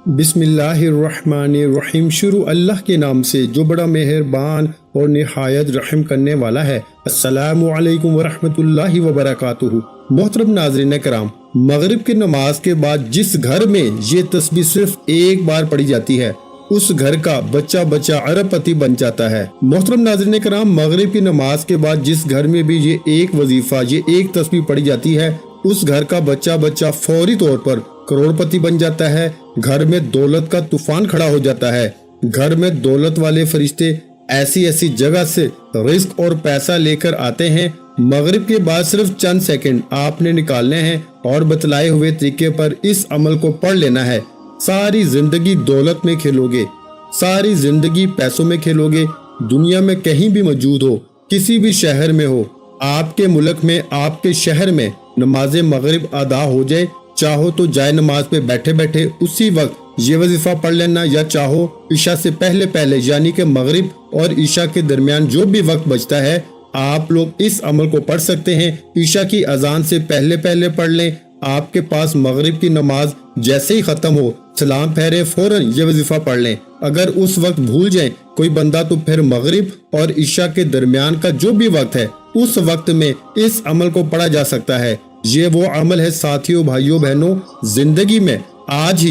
बिस्मिल्लाहिर्रहमानिर्रहीम। शुरू अल्लाह के नाम से जो बड़ा मेहरबान और निहायत रहम करने वाला है। अस्सलामु अलैकुम वरहमतुल्लाहि वबरकातुहू। मोहतरम नाज़रीन कराम, मगरिब की नमाज के बाद जिस घर में ये तस्बीह सिर्फ एक बार पढ़ी जाती है उस घर का बच्चा बच्चा अरबपति बन जाता है। मोहतरम नाज़रीन कराम, मगरिब की नमाज के बाद जिस घर में भी ये एक वजीफा ये एक तस्बीह पढ़ी जाती है उस घर का बच्चा बच्चा फौरी तौर पर करोड़पति बन जाता है। घर में दौलत का तूफान खड़ा हो जाता है। घर में दौलत वाले फरिश्ते ऐसी ऐसी जगह से रिस्क और पैसा लेकर आते हैं। मगरिब के बाद सिर्फ चंद सेकंड आपने निकालने हैं और बतलाए हुए तरीके पर इस अमल को पढ़ लेना है। सारी जिंदगी दौलत में खेलोगे, सारी जिंदगी पैसों में खेलोगे। दुनिया में कहीं भी मौजूद हो, किसी भी शहर में हो, आपके मुल्क में आपके शहर में नमाज मगरिब अदा हो जाए, चाहो तो जाए नमाज पे बैठे बैठे उसी वक्त ये वजीफा पढ़ लेना, या चाहो ईशा से पहले पहले यानी कि मगरिब और ईशा के दरमियान जो भी वक्त बचता है आप लोग इस अमल को पढ़ सकते हैं। ईशा की अजान से पहले पहले पढ़ लें। आपके पास मगरिब की नमाज जैसे ही खत्म हो सलाम फेरे फौरन ये वजीफा पढ़ लें। अगर उस वक्त भूल जाए कोई बंदा तो फिर मगरिब और ईशा के दरमियान का जो भी वक्त है उस वक्त में इस अमल को पढ़ा जा सकता है। ये वो अमल है साथियों, भाइयों, बहनों, जिंदगी में आज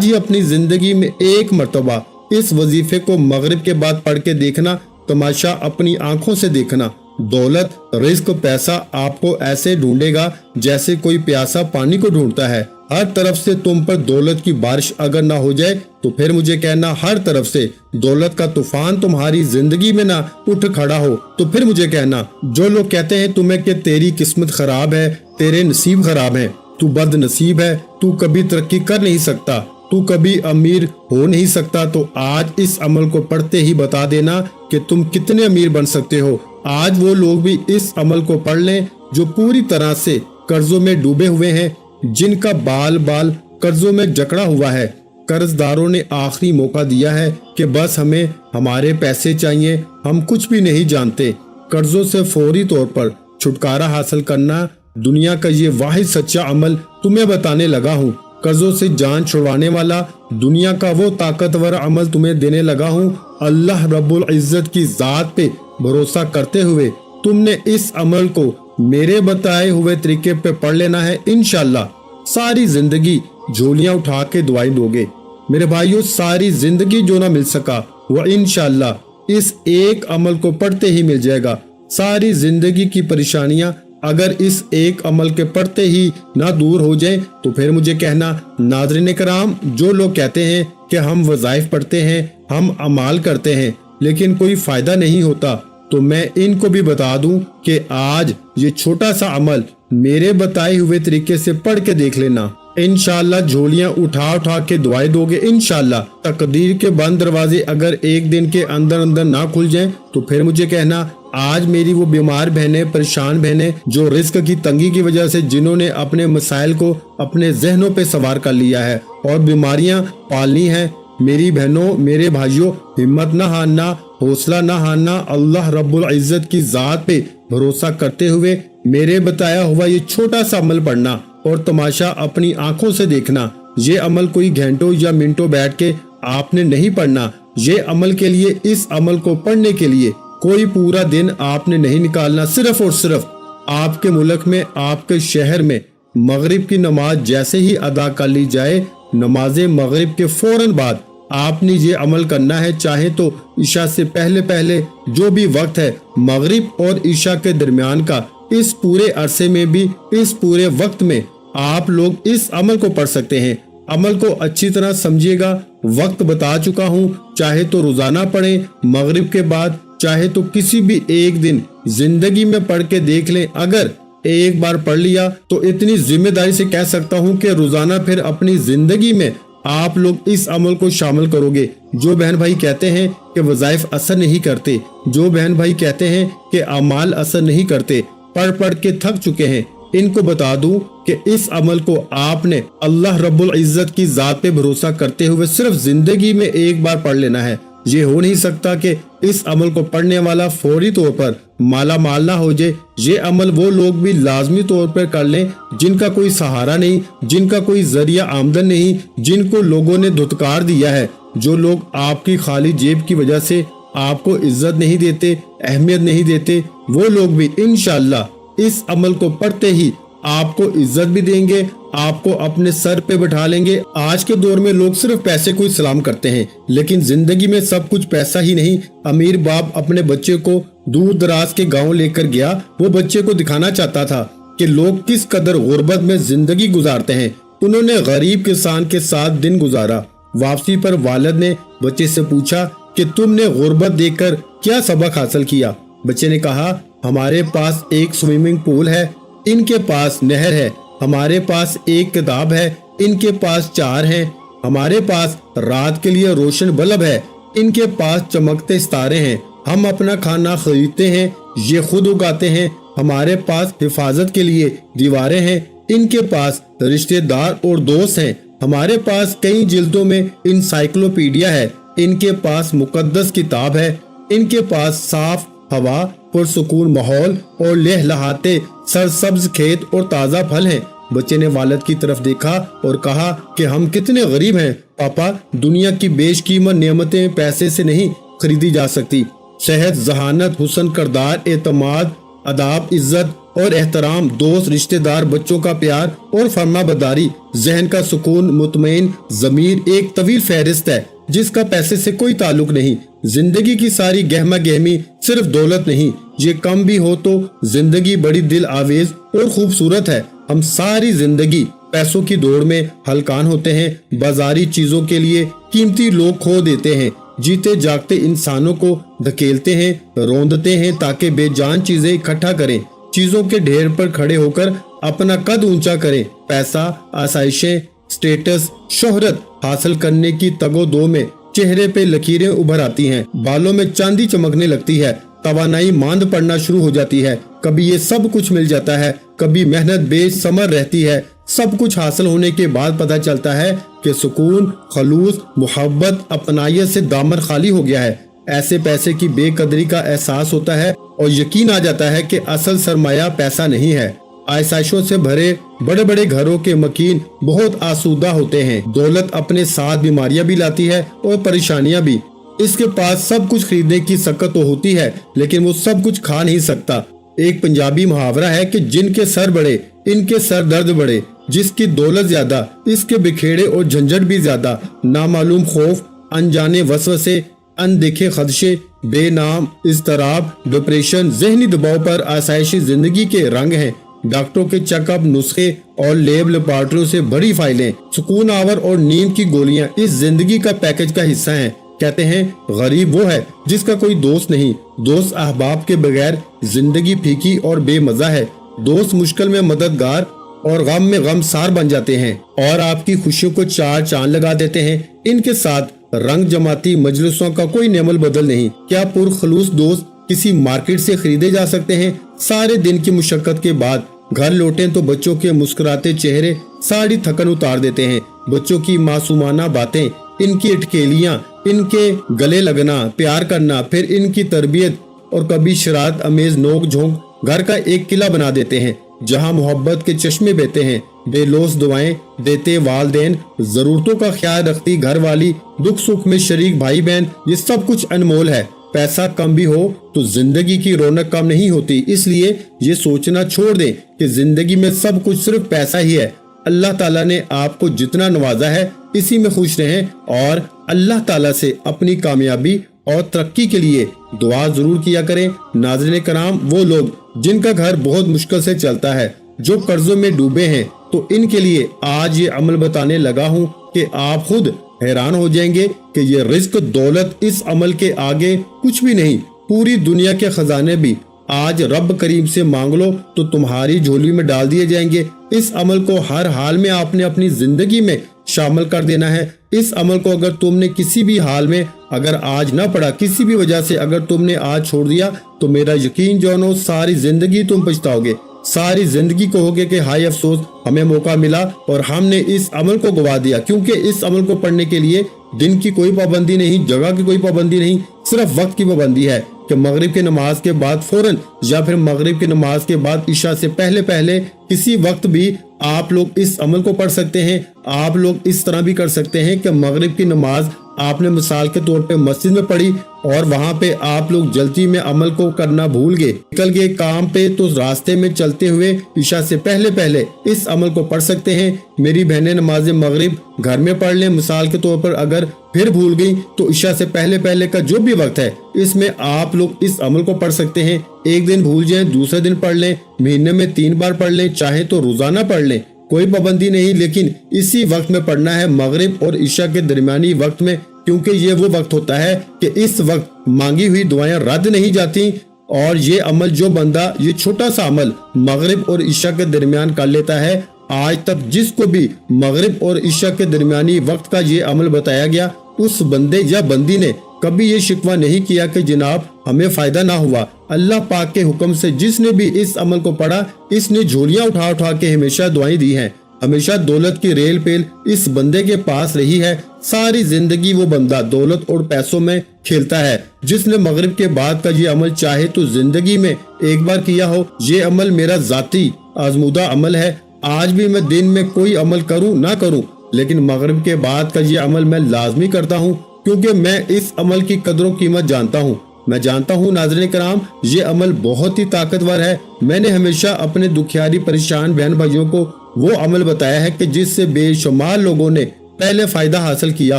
ही अपनी जिंदगी में एक मर्तबा इस वजीफे को मगरिब के बाद पढ़ के देखना, तमाशा अपनी आंखों से देखना। दौलत, रिस्क, पैसा आपको ऐसे ढूंढेगा जैसे कोई प्यासा पानी को ढूंढता है। हर तरफ से तुम पर दौलत की बारिश अगर ना हो जाए तो फिर मुझे कहना, हर तरफ से दौलत का तूफान तुम्हारी जिंदगी में ना उठ खड़ा हो तो फिर मुझे कहना। जो लोग कहते हैं तुम्हें कि तेरी किस्मत खराब है, तेरे नसीब खराब है, तू बदनसीब है, तू कभी तरक्की कर नहीं सकता, तू कभी अमीर हो नहीं सकता, तो आज इस अमल को पढ़ते ही बता देना कि तुम कितने अमीर बन सकते हो। आज वो लोग भी इस अमल को पढ़ लें जो पूरी तरह से कर्जों में डूबे हुए हैं, जिनका बाल बाल कर्जों में जकड़ा हुआ है। कर्जदारों ने आखिरी मौका दिया है कि बस हमें हमारे पैसे चाहिए, हम कुछ भी नहीं जानते। कर्जों से फौरी तौर पर छुटकारा हासिल करना दुनिया का ये वाहिद सच्चा अमल तुम्हें बताने लगा हूँ। कर्जों से जान छुड़वाने वाला दुनिया का वो ताकतवर अमल तुम्हें देने लगा हूँ। अल्लाह रब्बुल इज्जत की जात पे भरोसा करते हुए तुमने इस अमल को मेरे बताए हुए तरीके पे पढ़ लेना है। इंशाल्लाह सारी जिंदगी झोलियां उठा के दुआई दोगे। मेरे भाइयों, सारी जिंदगी जो ना मिल सका वो इंशाल्लाह इस एक अमल को पढ़ते ही मिल जाएगा। सारी जिंदगी की परेशानियां अगर इस एक अमल के पढ़ते ही ना दूर हो जाए तो फिर मुझे कहना। नाज़रीन कराम, जो लोग कहते हैं कि हम वज़ाइफ पढ़ते हैं, हम अमाल करते हैं लेकिन कोई फायदा नहीं होता, तो मैं इनको भी बता दूं कि आज ये छोटा सा अमल मेरे बताए हुए तरीके से पढ़ के देख लेना। इंशाल्लाह झोलियां उठा उठा के दुआएं दोगे। इंशाल्लाह तकदीर के बंद दरवाजे अगर एक दिन के अंदर अंदर ना खुल जाएं तो फिर मुझे कहना। आज मेरी वो बीमार बहनें, परेशान बहनें जो रिस्क की तंगी की वजह से जिन्होंने अपने मसाइल को अपने जहनों पे सवार कर लिया है और बीमारियां पालनी है, मेरी बहनों, मेरे भाइयों, हिम्मत ना हारना, हौसला ना हारना। अल्लाह रब्बुल इज्जत की जात पे भरोसा करते हुए मेरे बताया हुआ ये छोटा सा अमल पढ़ना और तमाशा अपनी आंखों से देखना। ये अमल कोई घंटों या मिनटों बैठ के आपने नहीं पढ़ना। ये अमल के लिए, इस अमल को पढ़ने के लिए कोई पूरा दिन आपने नहीं निकालना। सिर्फ और सिर्फ आपके मुल्क में, आपके शहर में मगरिब की नमाज जैसे ही अदा कर ली जाए, नमाज मगरिब के फौरन बाद आपने ये अमल करना है। चाहे तो ईशा से पहले पहले जो भी वक्त है मगरिब और ईशा के दरमियान का, इस पूरे अरसे में भी, इस पूरे वक्त में आप लोग इस अमल को पढ़ सकते हैं। अमल को अच्छी तरह समझिएगा। वक्त बता चुका हूँ, चाहे तो रोजाना पढ़ें मगरिब के बाद, चाहे तो किसी भी एक दिन जिंदगी में पढ़ के देख लें। अगर एक बार पढ़ लिया तो इतनी जिम्मेदारी से कह सकता हूँ कि रोजाना फिर अपनी जिंदगी में आप लोग इस अमल को शामिल करोगे। जो बहन भाई कहते हैं कि वज़ाइफ असर नहीं करते, जो बहन भाई कहते हैं कि अमाल असर नहीं करते, पढ़ पढ़ के थक चुके हैं, इनको बता दूं कि इस अमल को आपने अल्लाह रब्बुल इज्जत की जात पे भरोसा करते हुए सिर्फ जिंदगी में एक बार पढ़ लेना है। یہ ہو نہیں سکتا کہ اس عمل کو پڑھنے والا فوری طور پر مالا مال نہ ہو جائے۔ یہ عمل وہ لوگ بھی لازمی طور پر کر لیں جن کا کوئی سہارا نہیں، جن کا کوئی ذریعہ آمدن نہیں، جن کو لوگوں نے دھتکار دیا ہے۔ جو لوگ آپ کی خالی جیب کی وجہ سے آپ کو عزت نہیں دیتے، اہمیت نہیں دیتے، وہ لوگ بھی انشاءاللہ اس عمل کو پڑھتے ہی آپ کو عزت بھی دیں گے، آپ کو اپنے سر پہ بٹھا لیں گے۔ آج کے دور میں لوگ صرف پیسے کو سلام کرتے ہیں، لیکن زندگی میں سب کچھ پیسہ ہی نہیں۔ امیر باپ اپنے بچے کو دور دراز کے گاؤں لے کر گیا، وہ بچے کو دکھانا چاہتا تھا کہ لوگ کس قدر غربت میں زندگی گزارتے ہیں۔ انہوں نے غریب کسان کے ساتھ دن گزارا۔ واپسی پر والد نے بچے سے پوچھا کہ تم نے غربت دیکھ کر کیا سبق حاصل کیا؟ بچے نے کہا، ہمارے پاس ایک سوئمنگ پول ہے، ان کے پاس نہر ہے، ہمارے پاس ایک کتاب ہے، ان کے پاس 4 ہیں، ہمارے پاس رات کے لیے روشن بلب ہے، ان کے پاس چمکتے ستارے ہیں، ہم اپنا کھانا خریدتے ہیں، یہ خود اگاتے ہیں، ہمارے پاس حفاظت کے لیے دیواریں ہیں، ان کے پاس رشتہ دار اور دوست ہیں، ہمارے پاس کئی جلدوں میں انسائکلوپیڈیا ہے، ان کے پاس مقدس کتاب ہے، ان کے پاس صاف ہوا، پرسکون ماحول اور لہلہاتے سرسبز کھیت اور تازہ پھل ہیں۔ بچے نے والد کی طرف دیکھا اور کہا کہ ہم کتنے غریب ہیں پاپا، دنیا کی بیش قیمت نعمتیں پیسے سے نہیں خریدی جا سکتی۔ صحت، ذہانت، حسن کردار، اعتماد، اداب، عزت اور احترام، دوست، رشتہ دار، بچوں کا پیار اور فرما برداری، ذہن کا سکون، مطمئن ضمیر، ایک طویل فہرست ہے جس کا پیسے سے کوئی تعلق نہیں۔ زندگی کی ساری گہما گہمی صرف دولت نہیں، یہ کم بھی ہو تو زندگی بڑی دل آویز اور خوبصورت ہے۔ ہم ساری زندگی پیسوں کی دوڑ میں ہلکان ہوتے ہیں، بازاری چیزوں کے لیے قیمتی لوگ کھو دیتے ہیں، جیتے جاگتے انسانوں کو دھکیلتے ہیں، روندتے ہیں تاکہ بے جان چیزیں اکٹھا کریں، چیزوں کے ڈھیر پر کھڑے ہو کر اپنا قد اونچا کریں۔ پیسہ، آسائشیں، سٹیٹس، شہرت حاصل کرنے کی تگ و دو میں چہرے پہ لکیریں ابھر آتی ہیں، بالوں میں چاندی چمکنے لگتی ہے، توانائی ماند پڑنا شروع ہو جاتی ہے۔ کبھی یہ سب کچھ مل جاتا ہے، کبھی محنت بے ثمر رہتی ہے۔ سب کچھ حاصل ہونے کے بعد پتہ چلتا ہے کہ سکون، خلوص، محبت، اپنائیت سے دامن خالی ہو گیا ہے۔ ایسے پیسے کی بے قدری کا احساس ہوتا ہے اور یقین آ جاتا ہے کہ اصل سرمایہ پیسہ نہیں ہے۔ آسائشوں سے بھرے بڑے بڑے گھروں کے مکین بہت آسودہ ہوتے ہیں۔ دولت اپنے ساتھ بیماریاں بھی لاتی ہے اور پریشانیاں بھی۔ اس کے پاس سب کچھ خریدنے کی سکت تو ہوتی ہے، لیکن وہ سب کچھ کھا نہیں سکتا۔ ایک پنجابی محاورہ ہے کہ جن کے سر بڑے ان کے سر درد بڑے، جس کی دولت زیادہ اس کے بکھیڑے اور جھنجھٹ بھی زیادہ۔ نامعلوم خوف، انجانے وسوسے، اندیکھے خدشے، بے نام اضطراب، ڈپریشن، ذہنی دباؤ پر آسائشی زندگی کے رنگ ہیں۔ ڈاکٹروں کے چیک اپ، نسخے اور لیب لیبارٹریوں سے بڑی فائلیں، سکون آور اور نیند کی گولیاں اس زندگی کا پیکج کا حصہ ہیں۔ کہتے ہیں غریب وہ ہے جس کا کوئی دوست نہیں۔ دوست احباب کے بغیر زندگی پھیکی اور بے مزہ ہے۔ دوست مشکل میں مددگار اور غم میں غم سار بن جاتے ہیں اور آپ کی خوشیوں کو 4 چاند لگا دیتے ہیں۔ ان کے ساتھ رنگ جماتی مجلسوں کا کوئی نعم البدل نہیں۔ کیا پرخلوص دوست کسی مارکیٹ سے خریدے جا سکتے ہیں؟ سارے دن کی مشقت کے بعد گھر لوٹیں تو بچوں کے مسکراتے چہرے ساری تھکن اتار دیتے ہیں۔ بچوں کی معصومانہ باتیں، ان کی اٹکیلیاں، ان کے گلے لگنا، پیار کرنا، پھر ان کی تربیت اور کبھی شرارت امیز نوک جھونک گھر کا ایک قلعہ بنا دیتے ہیں جہاں محبت کے چشمے بہتے ہیں۔ بے لوث دعائیں دیتے والدین، ضرورتوں کا خیال رکھتی گھر والی، دکھ سکھ میں شریک بھائی بہن، یہ سب کچھ انمول ہے۔ پیسہ کم بھی ہو تو زندگی کی رونق کم نہیں ہوتی۔ اس لیے یہ سوچنا چھوڑ دیں کہ زندگی میں سب کچھ صرف پیسہ ہی ہے۔ اللہ تعالیٰ نے آپ کو جتنا نوازا ہے اسی میں خوش رہیں اور اللہ تعالیٰ سے اپنی کامیابی اور ترقی کے لیے دعا ضرور کیا کریں۔ ناظرین کرام، وہ لوگ جن کا گھر بہت مشکل سے چلتا ہے، جو قرضوں میں ڈوبے ہیں، تو ان کے لیے آج یہ عمل بتانے لگا ہوں کہ آپ خود حیران ہو جائیں گے کہ یہ رزق، دولت اس عمل کے آگے کچھ بھی نہیں۔ پوری دنیا کے خزانے بھی آج رب کریم سے مانگ لو تو تمہاری جھولی میں ڈال دیے جائیں گے۔ اس عمل کو ہر حال میں آپ نے اپنی زندگی میں شامل کر دینا ہے۔ اس عمل کو اگر تم نے کسی بھی حال میں اگر آج نہ پڑھا، کسی بھی وجہ سے اگر تم نے آج چھوڑ دیا، تو میرا یقین جانو ساری زندگی تم پچھتاؤ گے۔ सारी जिंदगी कहोगे कि हाय अफसोस, हमें मौका मिला और हमने इस अमल को गवा दिया। क्योंकि इस अमल को पढ़ने के लिए दिन की कोई पाबंदी नहीं, जगह की कोई पाबंदी नहीं, सिर्फ वक्त की पाबंदी है कि मगरिब की नमाज के बाद फौरन या फिर मगरिब की नमाज के बाद इशा से पहले पहले किसी वक्त भी आप लोग इस अमल को पढ़ सकते हैं। आप लोग इस तरह भी कर सकते हैं कि मगरिब की नमाज आपने मिसाल के तौर पे मस्जिद में पढ़ी और वहां पे आप लोग जल्दी में अमल को करना भूल गए, निकल गए काम पे, तो रास्ते में चलते हुए इशा से पहले पहले इस अमल को पढ़ सकते हैं। मेरी बहनें नमाज मगरिब घर में पढ़ लें। मिसाल के तौर पर अगर फिर भूल गई तो इशा से पहले पहले का जो भी वक्त है इसमें आप लोग इस अमल को पढ़ सकते हैं। एक दिन भूल जाएं, दूसरे दिन पढ़ लें, महीने में 3 बार पढ़ लें, चाहे तो रोजाना पढ़ लें, कोई पाबंदी नहीं, लेकिन इसी वक्त में पढ़ना है, मगरिब और इशा के दरमियानी वक्त में, क्योंकि ये वो वक्त होता है कि इस वक्त मांगी हुई दुआएं रद्द नहीं जाती। और ये अमल जो बंदा ये छोटा सा अमल मगरिब और इशा के दरमियान कर लेता है, आज तक जिसको भी मगरिब और इशा के दरमियानी वक्त का ये अमल बताया गया उस बंदे या बंदी ने कभी ये शिकवा नहीं किया कि जनाब हमें फायदा ना हुआ। अल्लाह पाक के हुक्म से जिसने भी इस अमल को पढ़ा इसने झोलियां उठा उठा के हमेशा दुआएं दी हैं। हमेशा दौलत की रेल पेल इस बंदे के पास रही है। सारी जिंदगी वो बंदा दौलत और पैसों में खेलता है। जिसने मगरिब के बाद का ये अमल चाहे तो जिंदगी में एक बार किया हो, ये अमल मेरा जाती आजमूदा अमल है। आज भी मैं दिन में कोई अमल करूं ना करूं, लेकिन मगरिब के बाद का ये अमल मैं लाजमी करता हूं, क्योंकि मैं इस अमल की कदर व कीमत जानता हूं। मैं जानता हूं नाज़रीन कराम, ये अमल बहुत ही ताकतवर है। मैंने हमेशा अपने दुखियारी परेशान बहन भाइयों को वो अमल बताया है कि जिससे बेशुमार लोगों ने पहले फायदा हासिल किया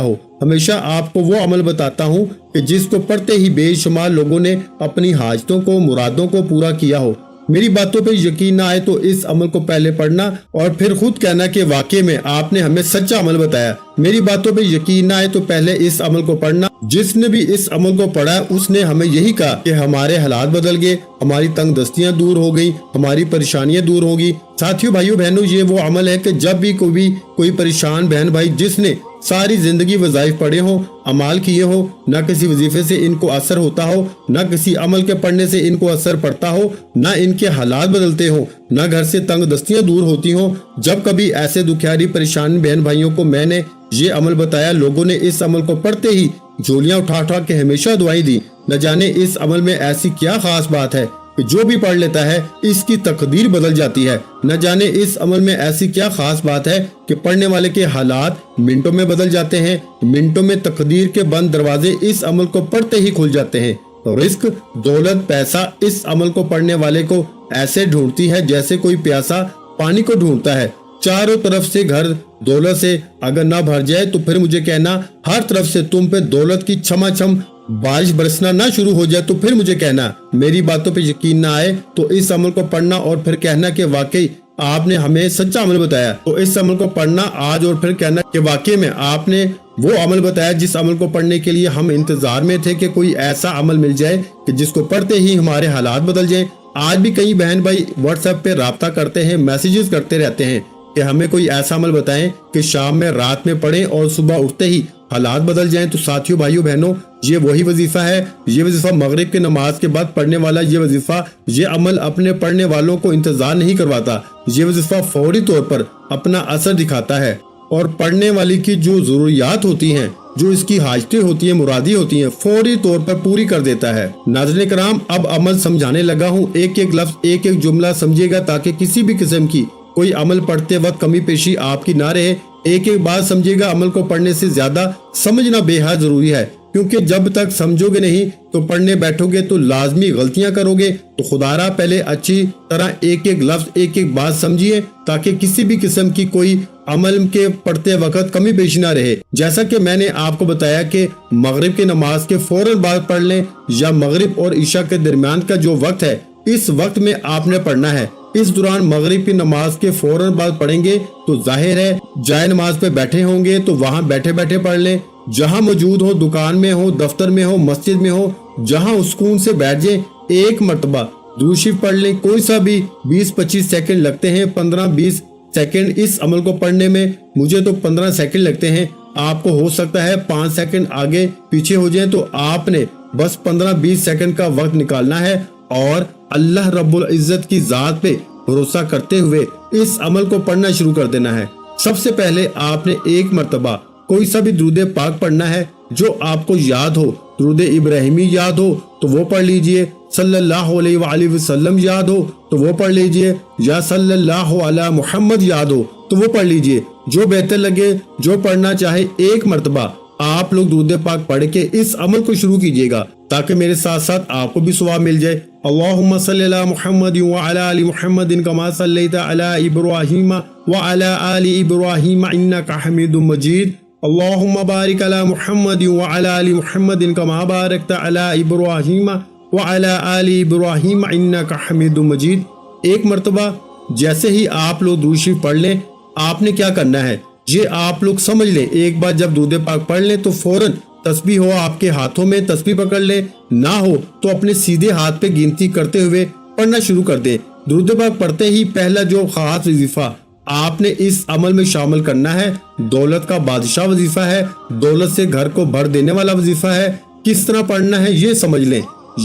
हो। हमेशा आपको वो अमल बताता हूँ कि जिसको पढ़ते ही बेशुमार लोगों ने अपनी हाजतों को, मुरादों को पूरा किया हो। मेरी बातों पे यकीन ना आए तो इस अमल को पहले पढ़ना और फिर खुद कहना कि वाकई में आपने हमें सच्चा अमल बताया। मेरी बातों पे यकीन ना आए तो पहले इस अमल को पढ़ना। जिसने भी इस अमल को पढ़ा उसने हमें यही कहा कि हमारे हालात बदल गए, हमारी तंग दस्तियां दूर हो गई, हमारी परेशानियां दूर होगी। साथियों, भाइयों बहनों, ये वो अमल है कि जब भी कोई परेशान बहन भाई जिसने सारी जिंदगी वज़ाइफ पढ़े हो, अमाल किए हो, ना किसी वजीफे से इनको असर होता हो, ना किसी अमल के पढ़ने से इनको असर पड़ता हो, ना इनके हालात बदलते हो, ना घर से तंग दस्तियां दूर होती हो, जब कभी ऐसे दुखियारी परेशान बहन भाइयों को मैंने ये अमल बताया, लोगों ने इस अमल को पढ़ते ही झोलियां उठा उठा के हमेशा दुआएं दी। न जाने इस अमल में ऐसी क्या खास बात है कि जो भी पढ़ लेता है इसकी तकदीर बदल जाती है। न जाने इस अमल में ऐसी क्या खास बात है कि पढ़ने वाले के हालात मिनटों में बदल जाते हैं। मिनटों में तकदीर के बंद दरवाजे इस अमल को पढ़ते ही खुल जाते हैं। रिस्क, दौलत, पैसा इस अमल को पढ़ने वाले को ऐसे ढूंढती है जैसे कोई प्यासा पानी को ढूंढता है। चारों तरफ से घर दौलत से अगर ना भर जाए तो फिर मुझे कहना, हर तरफ से तुम पे दौलत की छमाछम बारिश बरसना ना शुरू हो जाए तो फिर मुझे कहना। मेरी बातों पे यकीन ना आए तो इस अमल को पढ़ना और फिर कहना कि वाकई आपने हमें सच्चा अमल बताया। तो इस अमल को पढ़ना आज और फिर कहना कि वाकई में आपने वो अमल बताया जिस अमल को पढ़ने के लिए हम इंतजार में थे कि कोई ऐसा अमल मिल जाए कि जिसको पढ़ते ही हमारे हालात बदल जाए। आज भी कई बहन भाई व्हाट्सएप पे राब्ता करते हैं, मैसेजेस करते रहते हैं कि हमें कोई ऐसा अमल बताएं कि शाम में रात में पढ़ें और सुबह उठते ही हालात बदल जाएं। तो साथियों, भाइयों बहनों, ये वही वजीफा है। ये वजीफा मगरिब की नमाज के बाद पढ़ने वाला ये वजीफा, ये अमल अपने पढ़ने वालों को इंतजार नहीं करवाता। ये वजीफा फौरी तौर पर अपना असर दिखाता है और पढ़ने वाली की जो जरूरियात होती हैं, जो इसकी हाजतें होती हैं, मुरादी होती हैं, फौरी तौर पर पूरी कर देता है। नाज़रीन कराम, अब अमल समझाने लगा हूँ। एक एक लफ्ज, एक एक जुमला समझिएगा ताकि किसी भी किस्म की कोई अमल पढ़ते वक्त कमी पेशी आपकी ना रहे। एक एक बात समझिएगा। अमल को पढ़ने से ज्यादा समझना बेहद जरूरी है, क्योंकि जब तक समझोगे नहीं तो पढ़ने बैठोगे तो लाजमी गलतियां करोगे। तो खुदारा पहले अच्छी तरह एक एक लफ्ज, एक एक बात समझिए ताकि किसी भी किस्म की कोई अमल के पढ़ते वक्त कमी पेशी ना रहे। जैसा कि मैंने आपको बताया कि मगरिब की नमाज के फौरन बाद पढ़ लें या मगरिब और ईशा के दरमियान का जो वक्त है, इस वक्त में आपने पढ़ना है। इस दौरान मगरिब की नमाज के फौरन बाद पढ़ेंगे तो जाहिर है जाए नमाज पे बैठे होंगे तो वहाँ बैठे बैठे पढ़ लें। जहाँ मौजूद हो, दुकान में हो, दफ्तर में हो, मस्जिद में हो, जहाँ सुकून से बैठ जाए, एक मरतबा दुरूद शरीफ पढ़ लें। कोई सा भी 20-25 सेकंड लगते हैं, 15-20 सेकंड इस अमल को पढ़ने में। मुझे तो 15 सेकंड लगते हैं, आपको हो सकता है 5 सेकंड आगे पीछे हो जाए। तो आपने बस 15-20 सेकंड का वक्त निकालना है और अल्लाह रब्बुल इज्जत की जात पे بھروسہ کرتے ہوئے اس عمل کو پڑھنا شروع کر دینا ہے۔ سب سے پہلے آپ نے ایک مرتبہ کوئی سا بھی درود پاک پڑھنا ہے جو آپ کو یاد ہو۔ درود ابراہیمی یاد ہو تو وہ پڑھ لیجئے، صلی اللہ علیہ وآلہ وسلم یاد ہو تو وہ پڑھ لیجئے، یا صلی اللہ علی محمد یاد ہو تو وہ پڑھ لیجئے۔ جو بہتر لگے، جو پڑھنا چاہے، ایک مرتبہ آپ لوگ درود پاک پڑھ کے اس عمل کو شروع کیجئے گا تاکہ میرے ساتھ ساتھ آپ کو بھی ثواب مل جائے۔ اللہم صلی علی محمد وعلی آل محمد کما صلیت علی ابراہیم وعلی آل ابراہیم انک حمید مجید۔ اللہم بارک علی محمد وعلی آل محمد کما بارکت علی ابراہیم وعلی آل ابراہیم انک حمید مجید۔ ایک مرتبہ جیسے ہی آپ لوگ درود شریف پڑھ لیں، آپ نے کیا کرنا ہے یہ آپ لوگ سمجھ لیں۔ ایک بار جب درود پاک پڑھ لیں تو فوراً تسبیح ہو آپ کے ہاتھوں میں تسبیح پکڑ لیں، نہ ہو تو اپنے سیدھے ہاتھ پہ گنتی کرتے ہوئے پڑھنا شروع کر دیں۔ درود پاک پڑھتے ہی پہلا جو خاص وظیفہ آپ نے اس عمل میں شامل کرنا ہے، دولت کا بادشاہ وظیفہ ہے، دولت سے گھر کو بھر دینے والا وظیفہ ہے۔ کس طرح پڑھنا ہے یہ سمجھ لیں۔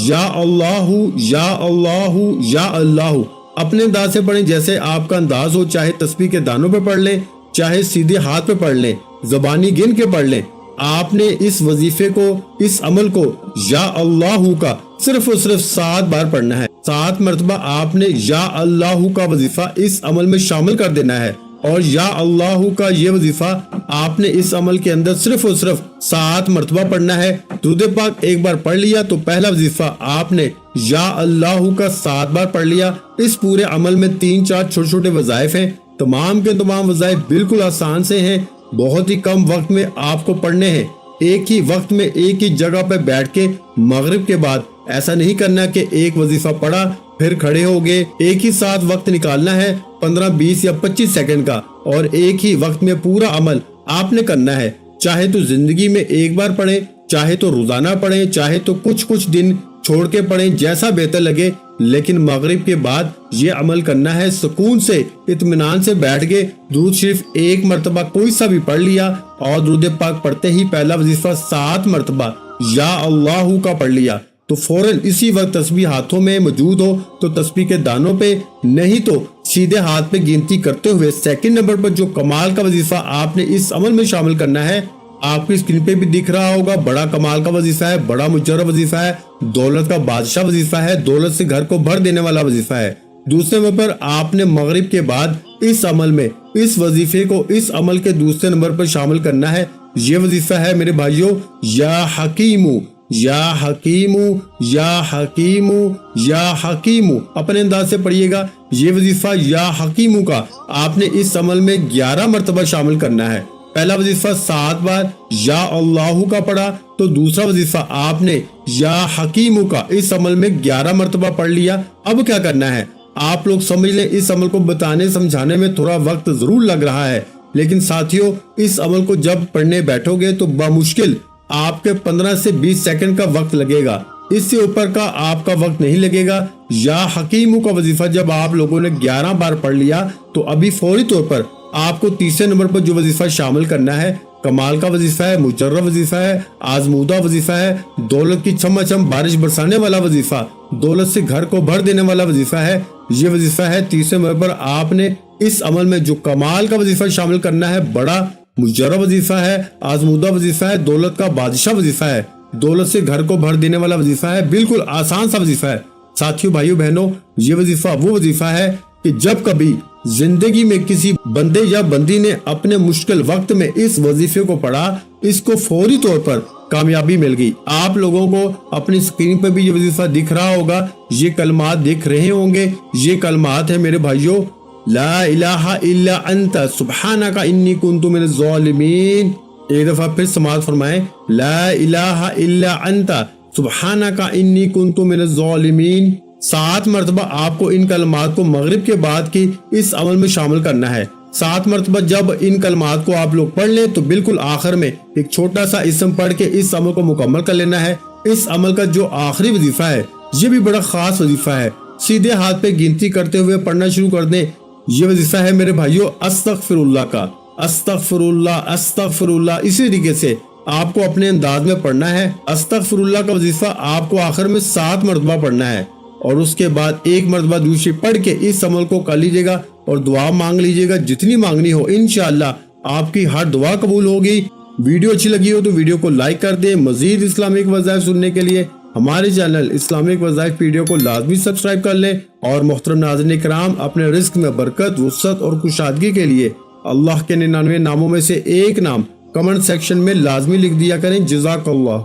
یا اللہ یا اللہ یا اللہ، اپنے انداز سے پڑھیں جیسے آپ کا انداز ہو، چاہے تسبیح کے دانوں پہ پڑھ لیں، چاہے سیدھے ہاتھ پہ پڑھ لیں، زبانی گن کے پڑھ لیں۔ آپ نے اس وظیفے کو، اس عمل کو یا اللہ کا صرف اور صرف 7 بار پڑھنا ہے۔ 7 مرتبہ آپ نے یا اللہ کا وظیفہ اس عمل میں شامل کر دینا ہے، اور یا اللہ کا یہ وظیفہ آپ نے اس عمل کے اندر صرف اور صرف 7 مرتبہ پڑھنا ہے۔ درود پاک ایک بار پڑھ لیا تو پہلا وظیفہ آپ نے یا اللہ کا 7 بار پڑھ لیا۔ اس پورے عمل میں 3-4 چھوٹے چھوٹے وظائف ہیں، تمام کے تمام وظائف بالکل آسان سے ہیں، بہت ہی کم وقت میں آپ کو پڑھنے ہیں۔ ایک ہی وقت میں ایک ہی جگہ پہ بیٹھ کے مغرب کے بعد ایسا نہیں کرنا کہ ایک وظیفہ پڑھا پھر کھڑے ہو گئے۔ ایک ہی ساتھ وقت نکالنا ہے 15 20 یا 25 سیکنڈ کا، اور ایک ہی وقت میں پورا عمل آپ نے کرنا ہے۔ چاہے تو زندگی میں ایک بار پڑھیں، چاہے تو روزانہ پڑھیں، چاہے تو کچھ دن چھوڑ کے پڑھیں، جیسا بہتر لگے، لیکن مغرب کے بعد یہ عمل کرنا ہے۔ سکون سے، اطمینان سے بیٹھ گئے، درود شریف ایک مرتبہ کوئی سا بھی پڑھ لیا، اور درود پاک پڑھتے ہی پہلا وظیفہ 7 مرتبہ یا اللہ کا پڑھ لیا، تو فوراً اسی وقت تسبیح ہاتھوں میں موجود ہو تو تسبیح کے دانوں پہ، نہیں تو سیدھے ہاتھ پہ گنتی کرتے ہوئے سیکنڈ نمبر پر جو کمال کا وظیفہ آپ نے اس عمل میں شامل کرنا ہے، آپ کی اسکرین پہ بھی دکھ رہا ہوگا، بڑا کمال کا وظیفہ ہے، بڑا مجرب وظیفہ ہے، دولت کا بادشاہ وظیفہ ہے، دولت سے گھر کو بھر دینے والا وظیفہ ہے۔ دوسرے نمبر پر آپ نے مغرب کے بعد اس عمل میں اس وظیفے کو اس عمل کے دوسرے نمبر پر شامل کرنا ہے۔ یہ وظیفہ ہے میرے بھائیوں، یا حکیمو یا حکیمو یا حکیمو یا حکیمو، اپنے انداز سے پڑھیے گا۔ یہ وظیفہ یا حکیمو کا آپ نے اس عمل میں 11 مرتبہ شامل کرنا ہے۔ پہلا وظیفہ 7 بار یا اللہ کا پڑھا، تو دوسرا وظیفہ آپ نے یا حکیمو کا اس عمل میں 11 مرتبہ پڑھ لیا۔ اب کیا کرنا ہے آپ لوگ سمجھ لیں۔ اس عمل کو بتانے سمجھانے میں تھوڑا وقت ضرور لگ رہا ہے، لیکن ساتھیوں اس عمل کو جب پڑھنے بیٹھو گے تو بمشکل آپ کے 15 سے 20 سیکنڈ کا وقت لگے گا، اس سے اوپر کا آپ کا وقت نہیں لگے گا۔ یا حکیمو کا وظیفہ جب آپ لوگوں نے 11 بار پڑھ لیا تو ابھی فوری طور پر آپ کو تیسرے نمبر پر جو وظیفہ شامل کرنا ہے، کمال کا وظیفہ ہے، مجرب وظیفہ ہے، آزمودہ وظیفہ ہے، دولت کی چھم چھم بارش برسانے والا وظیفہ، دولت سے گھر کو بھر دینے والا وظیفہ ہے۔ یہ وظیفہ ہے تیسرے نمبر پر آپ نے اس عمل میں جو کمال کا وظیفہ شامل کرنا ہے، بڑا مجرب وظیفہ ہے، آزمودہ وظیفہ ہے، دولت کا بادشاہ وظیفہ ہے، دولت سے گھر کو بھر دینے والا وظیفہ ہے، بالکل آسان سا وظیفہ ہے۔ ساتھیوں، بھائیوں، بہنوں، یہ وظیفہ وہ وظیفہ ہے کہ جب کبھی زندگی میں کسی بندے یا بندی نے اپنے مشکل وقت میں اس وظیفے کو پڑھا، اس کو فوری طور پر کامیابی مل گئی۔ آپ لوگوں کو اپنی اسکرین پر بھی یہ وظیفہ دکھ رہا ہوگا، یہ کلمات دکھ رہے ہوں گے۔ یہ کلمات ہیں میرے بھائیوں، لا الہ الا انت سبحانک انی کنت من الظالمین۔ ایک دفعہ پھر سماعت فرمائیں، لا الہ الا انت سبحانک انی کنت من الظالمین۔ 7 مرتبہ آپ کو ان کلمات کو مغرب کے بعد کی اس عمل میں شامل کرنا ہے۔ 7 مرتبہ جب ان کلمات کو آپ لوگ پڑھ لیں تو بالکل آخر میں ایک چھوٹا سا اسم پڑھ کے اس عمل کو مکمل کر لینا ہے۔ اس عمل کا جو آخری وظیفہ ہے یہ بھی بڑا خاص وظیفہ ہے، سیدھے ہاتھ پہ گنتی کرتے ہوئے پڑھنا شروع کر دیں۔ یہ وظیفہ ہے میرے بھائیوں استغفر اللہ کا، استغفر اللہ استغفر اللہ۔ اسی طریقے سے آپ کو اپنے انداز میں پڑھنا ہے۔ استغفر اللہ کا وظیفہ آپ کو آخر میں 7 مرتبہ پڑھنا ہے۔ اور اس کے بعد ایک مرتبہ درود شریف پڑھ کے اس عمل کو کر لیجیے گا اور دعا مانگ لیجیے گا جتنی مانگنی ہو، انشاءاللہ آپ کی ہر دعا قبول ہوگی۔ ویڈیو اچھی لگی ہو تو ویڈیو کو لائک کر دیں۔ مزید اسلامک وظائف سننے کے لیے ہمارے چینل اسلامک وظائف ویڈیو کو لازمی سبسکرائب کر لیں۔ اور محترم ناظرین کرام، اپنے رزق میں برکت، وسعت اور کشادگی کے لیے اللہ کے 99 ناموں میں سے ایک نام کمنٹ سیکشن میں لازمی لکھ دیا کریں۔ جزاک اللہ۔